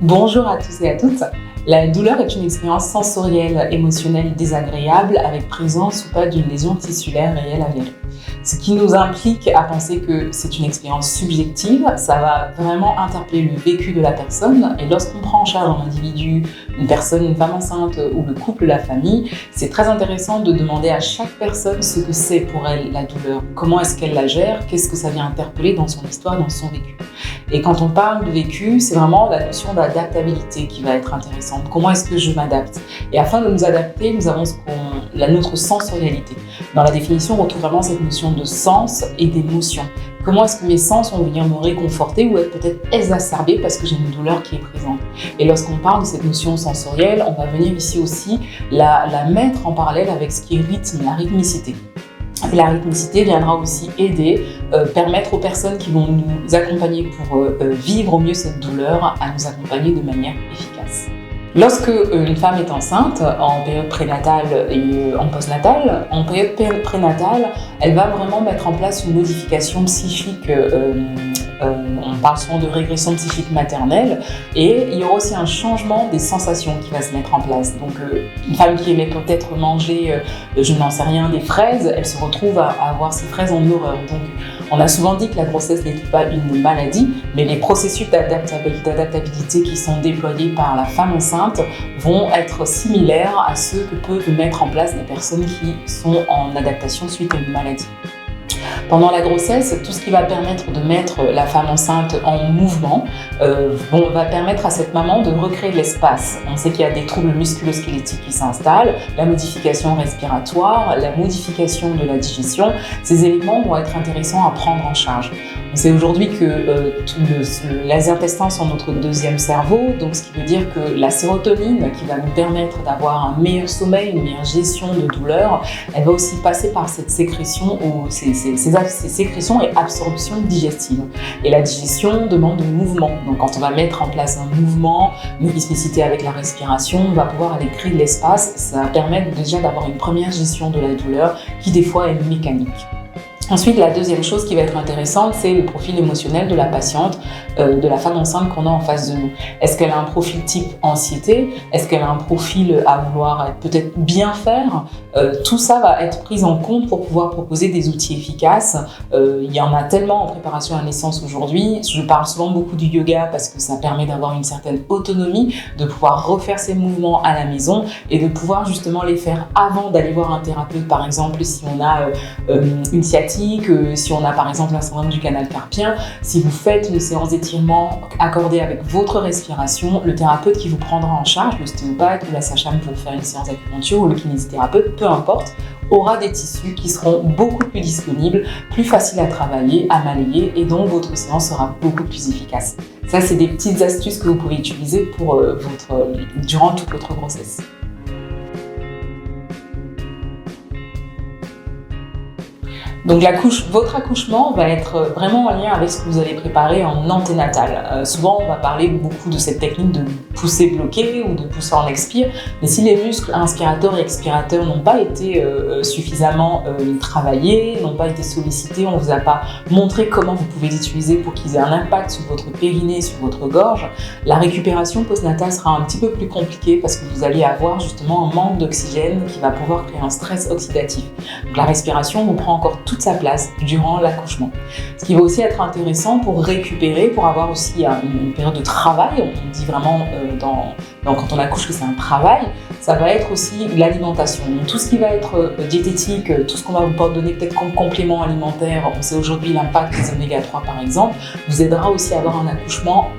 Bonjour à tous et à toutes. La douleur est une expérience sensorielle, émotionnelle désagréable avec présence ou pas d'une lésion tissulaire réelle avérée. Ce qui nous implique à penser que c'est une expérience subjective, ça va vraiment interpeller le vécu de la personne et lorsqu'on prend en charge un individu, une personne, une femme enceinte ou le couple, la famille, c'est très intéressant de demander à chaque personne ce que c'est pour elle la douleur, comment est-ce qu'elle la gère, qu'est-ce que ça vient interpeller dans son histoire, dans son vécu. Et quand on parle de vécu, c'est vraiment la notion d'adaptabilité qui va être intéressante. Comment est-ce que je m'adapte? Et afin de nous adapter, nous avons notre sensorialité. Dans la définition, on retrouve vraiment cette notion de sens et d'émotion. Comment est-ce que mes sens vont venir me réconforter ou être peut-être exacerbés parce que j'ai une douleur qui est présente. Et lorsqu'on parle de cette notion sensorielle, on va venir ici aussi la mettre en parallèle avec ce qui est rythme, la rythmicité. Et la rythmicité viendra aussi aider, permettre aux personnes qui vont nous accompagner pour vivre au mieux cette douleur, à nous accompagner de manière efficace. Lorsque une femme est enceinte, en période prénatale et en postnatale, en période prénatale, elle va vraiment mettre en place une modification psychique. On parle souvent de régression psychique maternelle et il y aura aussi un changement des sensations qui va se mettre en place. Donc une femme qui aimait peut-être manger, je n'en sais rien, des fraises, elle se retrouve à avoir ces fraises en horreur. Donc on a souvent dit que la grossesse n'était pas une maladie, mais les processus d'adaptabilité qui sont déployés par la femme enceinte vont être similaires à ceux que peuvent mettre en place des personnes qui sont en adaptation suite à une maladie. Pendant la grossesse, tout ce qui va permettre de mettre la femme enceinte en mouvement va permettre à cette maman de recréer de l'espace. On sait qu'il y a des troubles musculo-squelettiques qui s'installent, la modification respiratoire, la modification de la digestion. Ces éléments vont être intéressants à prendre en charge. On sait aujourd'hui que les intestins sont notre deuxième cerveau, donc ce qui veut dire que la sérotonine qui va nous permettre d'avoir un meilleur sommeil, une meilleure gestion de douleur, elle va aussi passer par cette sécrétion ou ces sécrétions et absorption digestive. Et la digestion demande un mouvement. Donc quand on va mettre en place un mouvement, une rythmicité avec la respiration, on va pouvoir aller créer de l'espace. Ça va permettre déjà d'avoir une première gestion de la douleur qui des fois est mécanique. Ensuite, la deuxième chose qui va être intéressante, c'est le profil émotionnel de la patiente, de la femme enceinte qu'on a en face de nous. Est-ce qu'elle a un profil type anxiété? Est-ce qu'elle a un profil à vouloir peut-être bien faire? Tout ça va être pris en compte pour pouvoir proposer des outils efficaces. Il y en a tellement en préparation à la naissance aujourd'hui. Je parle souvent beaucoup du yoga parce que ça permet d'avoir une certaine autonomie, de pouvoir refaire ses mouvements à la maison et de pouvoir justement les faire avant d'aller voir un thérapeute, par exemple, si on a une sciatique, si on a par exemple un syndrome du canal carpien, si vous faites une séance d'étirement accordée avec votre respiration, le thérapeute qui vous prendra en charge, l'ostéopathe ou la sage-femme pour faire une séance d'acupuncture ou le kinésithérapeute, peu importe, aura des tissus qui seront beaucoup plus disponibles, plus faciles à travailler, à malayer et donc votre séance sera beaucoup plus efficace. Ça, c'est des petites astuces que vous pouvez utiliser pour durant toute votre grossesse. Donc votre accouchement va être vraiment en lien avec ce que vous allez préparer en anténatal. Souvent, on va parler beaucoup de cette technique de pousser bloqué ou de pousser en expire, mais si les muscles inspirateurs et expirateurs n'ont pas été suffisamment travaillés, n'ont pas été sollicités, on ne vous a pas montré comment vous pouvez les utiliser pour qu'ils aient un impact sur votre périnée, sur votre gorge, la récupération postnatale sera un petit peu plus compliquée parce que vous allez avoir justement un manque d'oxygène qui va pouvoir créer un stress oxydatif. Donc la respiration vous prend encore toute sa place durant l'accouchement. Ce qui va aussi être intéressant pour récupérer, pour avoir aussi une période de travail, on dit vraiment quand on accouche que c'est un travail, ça va être aussi l'alimentation. Donc, tout ce qui va être diététique, tout ce qu'on va vous donner peut-être comme complément alimentaire, on sait aujourd'hui l'impact des oméga 3 par exemple, vous aidera aussi à avoir un accouchement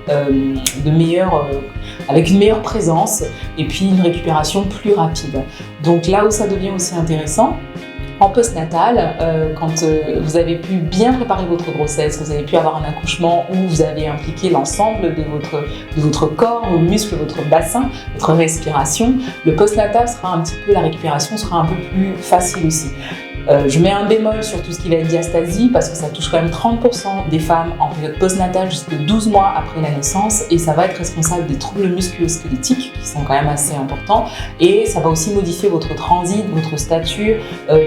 avec une meilleure présence et puis une récupération plus rapide. Donc là où ça devient aussi intéressant, en postnatal, quand vous avez pu bien préparer votre grossesse, vous avez pu avoir un accouchement où vous avez impliqué l'ensemble de votre corps, vos muscles, votre bassin, votre respiration, le postnatal la récupération sera un peu plus facile aussi. Je mets un bémol sur tout ce qui va être diastasie parce que ça touche quand même 30% des femmes en période postnatale jusqu'à 12 mois après la naissance et ça va être responsable des troubles musculo-squelettiques qui sont quand même assez importants et ça va aussi modifier votre transit, votre stature.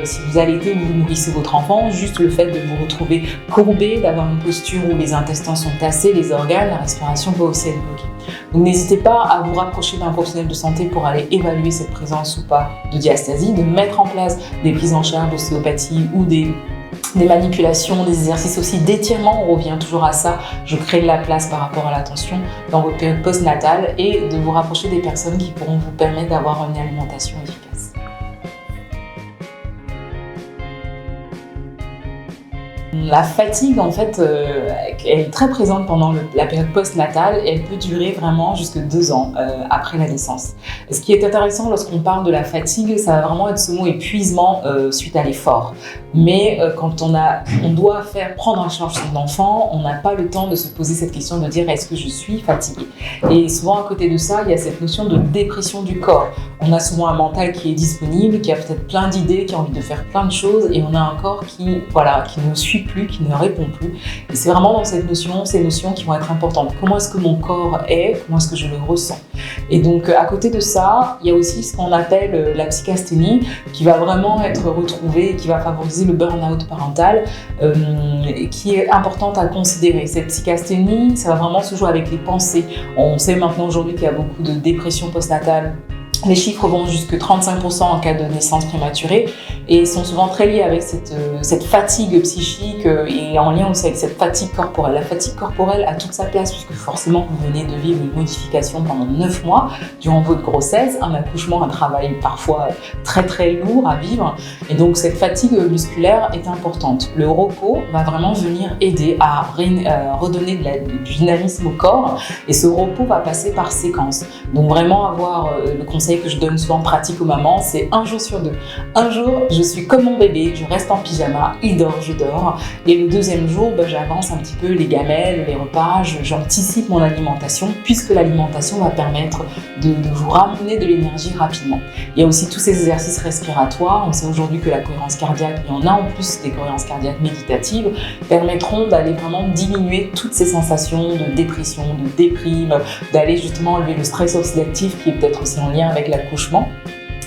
Si vous allaitez ou vous nourrissez votre enfant, juste le fait de vous retrouver courbé, d'avoir une posture où les intestins sont tassés, les organes, la respiration va aussi être bloquée. Donc n'hésitez pas à vous rapprocher d'un professionnel de santé pour aller évaluer cette présence ou pas de diastasie, de mettre en place des prises en charge d'ostéopathie ou des manipulations, des exercices aussi d'étirement, on revient toujours à ça, je crée de la place par rapport à la tension dans votre période postnatale et de vous rapprocher des personnes qui pourront vous permettre d'avoir une alimentation efficace. La fatigue, en fait, elle est très présente pendant la période postnatale et elle peut durer vraiment jusque 2 ans après la naissance. Ce qui est intéressant lorsqu'on parle de la fatigue, ça va vraiment être ce mot épuisement suite à l'effort. Mais quand on doit prendre en charge son enfant, on n'a pas le temps de se poser cette question de dire est-ce que je suis fatiguée? Et souvent à côté de ça, il y a cette notion de dépression du corps. On a souvent un mental qui est disponible, qui a peut-être plein d'idées, qui a envie de faire plein de choses et on a un corps qui ne suit plus, qui ne répond plus. Et c'est vraiment dans ces notions qui vont être importantes. Comment est-ce que mon corps est? Comment est-ce que je le ressens? Et donc à côté de ça, il y a aussi ce qu'on appelle la psychasthénie qui va vraiment être retrouvée, qui va favoriser le burn-out parental, qui est importante à considérer. Cette psychasthénie, ça va vraiment se jouer avec les pensées. On sait maintenant aujourd'hui qu'il y a beaucoup de dépression postnatale. Les chiffres vont jusqu'à 35% en cas de naissance prématurée et sont souvent très liés avec cette fatigue psychique et en lien aussi avec cette fatigue corporelle. La fatigue corporelle a toute sa place puisque forcément vous venez de vivre une modification pendant 9 mois durant votre grossesse, un accouchement, un travail parfois très très lourd à vivre et donc cette fatigue musculaire est importante. Le repos va vraiment venir aider à redonner du dynamisme au corps et ce repos va passer par séquence. Donc vraiment avoir le conseil que je donne souvent pratique aux mamans, c'est 1 jour sur 2. Un jour, je suis comme mon bébé, je reste en pyjama, il dort, je dors. Et le 2e jour, j'avance un petit peu les gamelles, les repas, j'anticipe mon alimentation puisque l'alimentation va permettre de vous ramener de l'énergie rapidement. Il y a aussi tous ces exercices respiratoires. On sait aujourd'hui que la cohérence cardiaque, il y en a en plus des cohérences cardiaques méditatives, permettront d'aller vraiment diminuer toutes ces sensations de dépression, de déprime, d'aller justement enlever le stress oxydatif qui est peut-être aussi en lien avec l'accouchement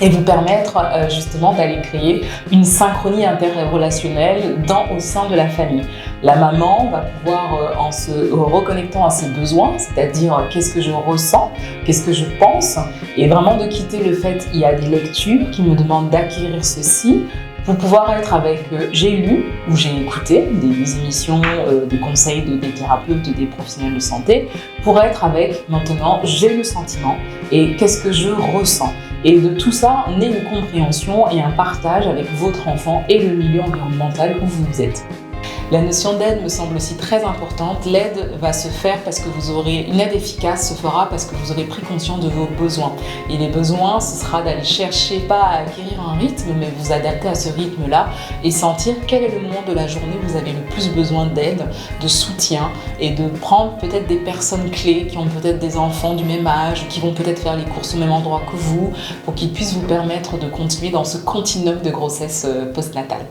et vous permettre justement d'aller créer une synchronie interrelationnelle au sein de la famille. La maman va pouvoir, en se reconnectant à ses besoins, c'est-à-dire qu'est-ce que je ressens, qu'est-ce que je pense, et vraiment de quitter le fait il y a des lectures qui me demandent d'acquérir ceci, pour pouvoir être avec j'ai lu ou j'ai écouté des émissions, des conseils des thérapeutes, des professionnels de santé, pour être avec maintenant j'ai le sentiment et qu'est-ce que je ressens. Et de tout ça, naît une compréhension et un partage avec votre enfant et le milieu environnemental où vous êtes. La notion d'aide me semble aussi très importante. L'aide va se faire parce que une aide efficace se fera parce que vous aurez pris conscience de vos besoins. Et les besoins, ce sera d'aller chercher, pas à acquérir un rythme, mais vous adapter à ce rythme-là et sentir quel est le moment de la journée où vous avez le plus besoin d'aide, de soutien et de prendre peut-être des personnes clés qui ont peut-être des enfants du même âge, qui vont peut-être faire les courses au même endroit que vous, pour qu'ils puissent vous permettre de continuer dans ce continuum de grossesse postnatale.